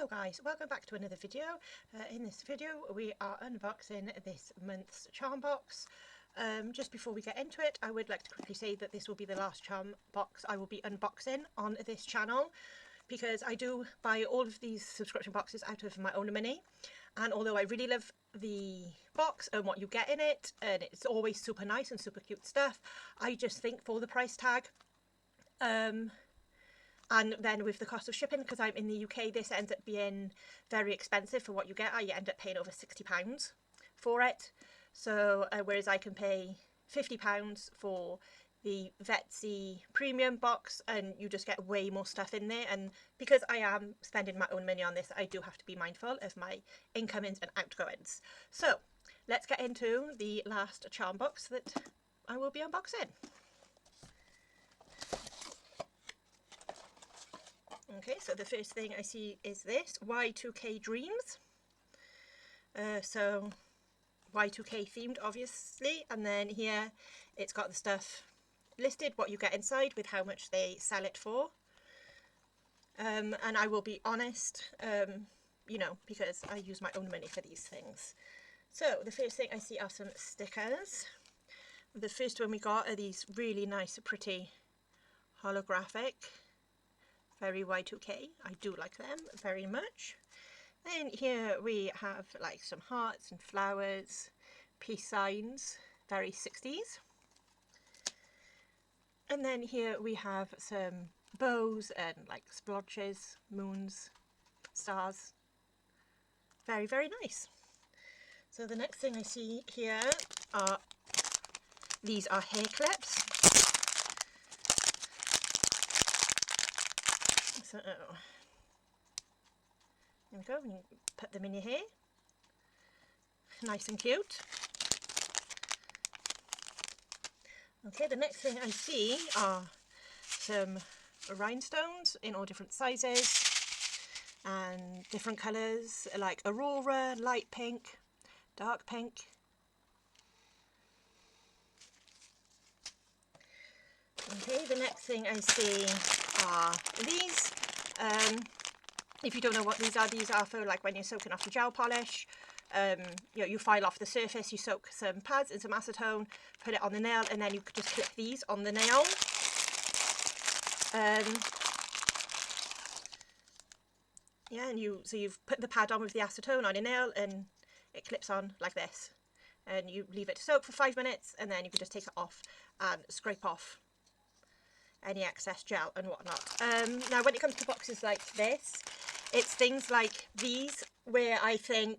Hello guys, welcome back to another video. In this video we are unboxing this month's charm box. Just before we get into it, I would like to quickly say that this will be the last charm box I will be unboxing on this channel, because I do buy all of these subscription boxes out of my own money, and although I really love the box and what you get in it, and it's always super nice and super cute stuff, I just think for the price tag, and then with the cost of shipping, because I'm in the UK, this ends up being very expensive for what you get. I end up paying over £60 for it. So whereas I can pay £50 for the Vetsy premium box, and you just get way more stuff in there. And because I am spending my own money on this, I do have to be mindful of my incomings and outgoings. So let's get into the last charm box that I will be unboxing. Okay, so the first thing I see is this Y2K Dreams. So Y2K themed, obviously, and then here it's got the stuff listed, what you get inside with how much they sell it for. And I will be honest, you know, because I use my own money for these things. So the first thing I see are some stickers. The first one we got are these really nice, pretty holographic. Very Y2K. I do like them very much. Then here we have like some hearts and flowers, peace signs, very 60s. And then here we have some bows and like splotches, moons, stars. Very, very nice. So the next thing I see here are, these are hair clips. So there we go, and you put them in your hair, nice and cute. Okay, the next thing I see are some rhinestones in all different sizes and different colours, like Aurora, light pink, dark pink. Okay, the next thing I see are these. If you don't know what these are for like when you're soaking off the gel polish. You know, you file off the surface, you soak some pads in some acetone, put it on the nail, and then you could just clip these on the nail. Yeah, and you've put the pad on with the acetone on your nail, and it clips on like this. And you leave it to soak for 5 minutes, and then you can just take it off and scrape off any excess gel and whatnot. Now when it comes to boxes like this, it's things like these where I think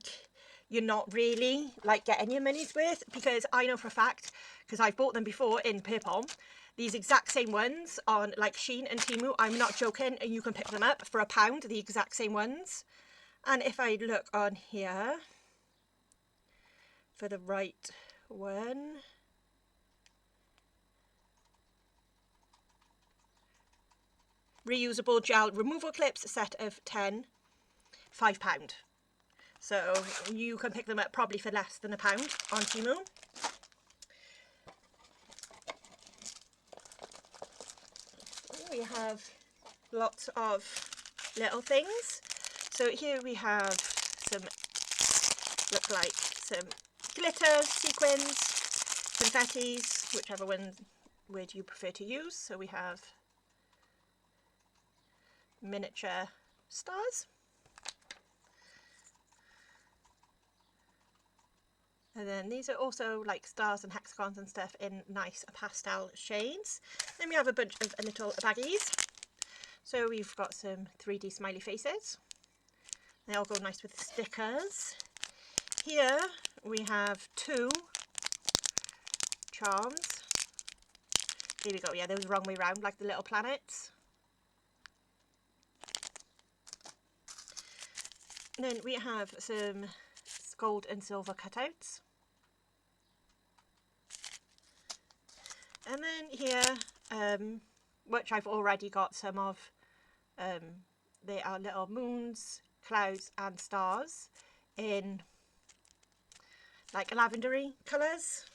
you're not really like getting your money's worth, because I know for a fact, because I've bought them before in purple, these exact same ones on like Shein and Temu, I'm not joking, and you can pick them up for £1, the exact same ones. And if I look on here for the right one, reusable gel removal clips, set of 10, £5. So you can pick them up probably for less than £1 on Temu. We have lots of little things. So here we have some, look like some glitters, sequins, confettis, whichever one word you prefer to use. So we have miniature stars. And then these are also like stars and hexagons and stuff in nice pastel shades. Then we have a bunch of little baggies. So we've got some 3D smiley faces. They all go nice with stickers. Here we have 2 charms. Here we go, yeah, those wrong way round, like the little planets. And then we have some gold and silver cutouts. And then here, which I've already got some of, they are little moons, clouds and stars in like lavendery colours.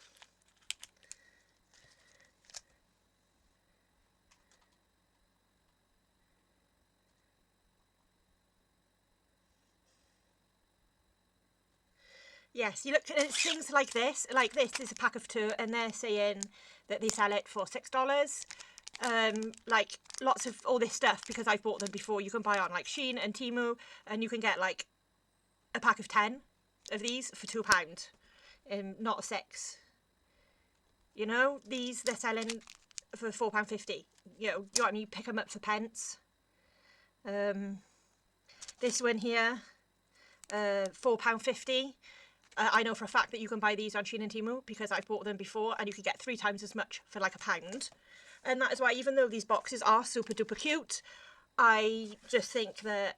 Yes, you look at things like this. Like this is a pack of 2, and they're saying that they sell it for $6. Like lots of all this stuff, because I've bought them before, you can buy on like Shein and Temu, and you can get like a pack of 10 of these for £2, not a 6. You know, these they're selling for £4.50. You know what I mean? You pick them up for pence. This one here, £4.50. I know for a fact that you can buy these on Shein and Temu because I've bought them before, and you can get 3 times as much for like £1. And that is why, even though these boxes are super duper cute, I just think that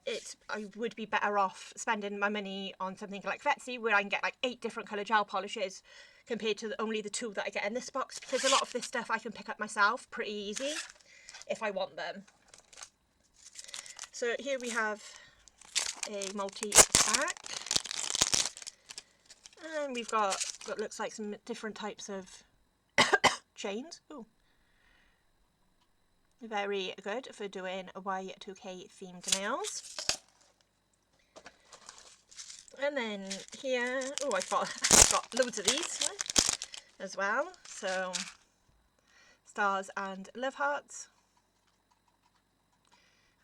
I would be better off spending my money on something like Vetsy, where I can get like 8 different colour gel polishes compared to only the 2 that I get in this box, because a lot of this stuff I can pick up myself pretty easy if I want them. So here we have a multi-pack, and we've got what looks like some different types of chains. Ooh. Very good for doing Y2K themed nails. And then here, oh, I've got loads of these as well. So stars and love hearts,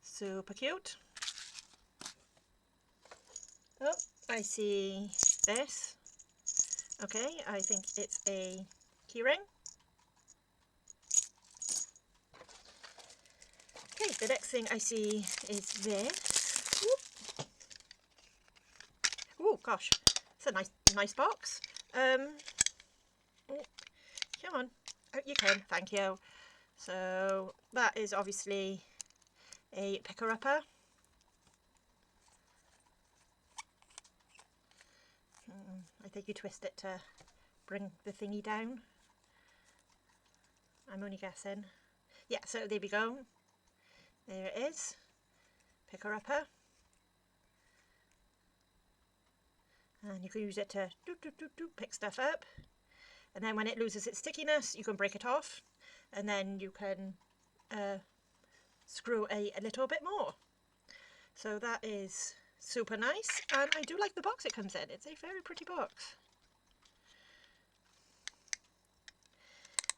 super cute. Oh, I see this. Okay, I think it's a keyring. Okay, the next thing I see is this. Oh gosh, it's a nice box. Oh, come on, out you can, thank you. So that is obviously a picker-upper. I think you twist it to bring the thingy down. I'm only guessing. Yeah, so there we go. There it is. Picker-upper. And you can use it to pick stuff up. And then when it loses its stickiness, you can break it off. And then you can screw a little bit more. So that is super nice. And I do like the box it comes in. It's a very pretty box.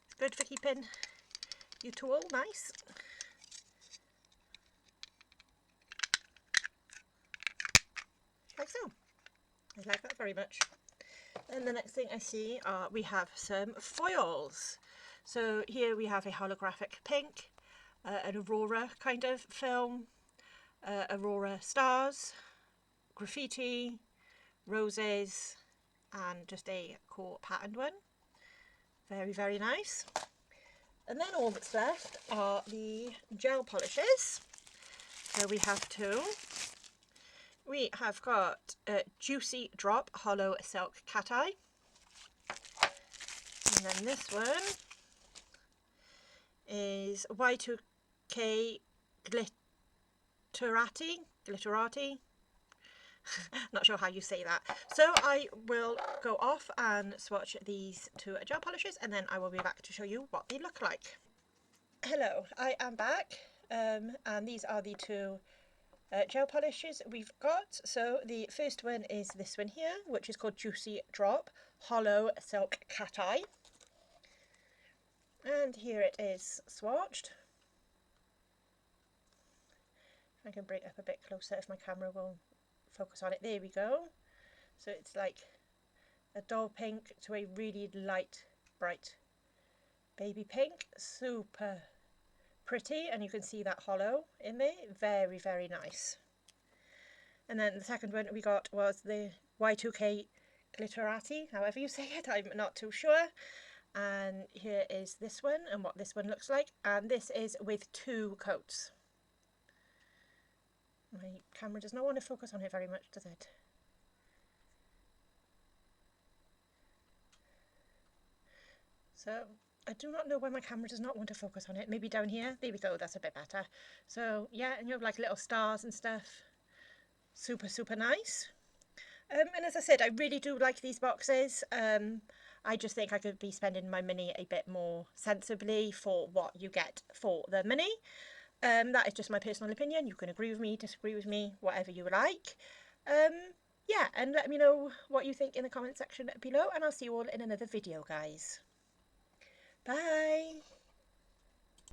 It's good for keeping your tool nice. Like so. I like that very much. And the next thing I see we have some foils. So here we have a holographic pink, an Aurora kind of film, Aurora stars, graffiti, roses, and just a core patterned one. Very, very nice. And then all that's left are the gel polishes. So we have 2. We have got a Juicy Drop Hollow Silk Cat Eye. And then this one is Y2K Glitterati. Not sure how you say that. So I will go off and swatch these 2 gel polishes, and then I will be back to show you what they look like. Hello, I am back, and these are the 2 gel polishes we've got. So the first one is this one here, which is called Juicy Drop Hollow Silk Cat Eye. And here it is swatched. I can bring it up a bit closer if my camera will focus on it. There we go. So it's like a dull pink to a really light, bright baby pink. Super pretty, and you can see that hollow in there. Very, very nice. And then the second one we got was the Y2K Glitterati, however you say it, I'm not too sure. And here is this one and what this one looks like, and this is with 2 coats. My camera does not want to focus on it very much, does it? So I do not know why my camera does not want to focus on it. Maybe down here. There we go, that's a bit better. So yeah, and you have like little stars and stuff. Super, super nice. And as I said, I really do like these boxes. I just think I could be spending my money a bit more sensibly for what you get for the money. That is just my personal opinion. You can agree with me, disagree with me, whatever you like. Yeah, yeah, and let me know what you think in the comment section below, and I'll see you all in another video, guys. Bye!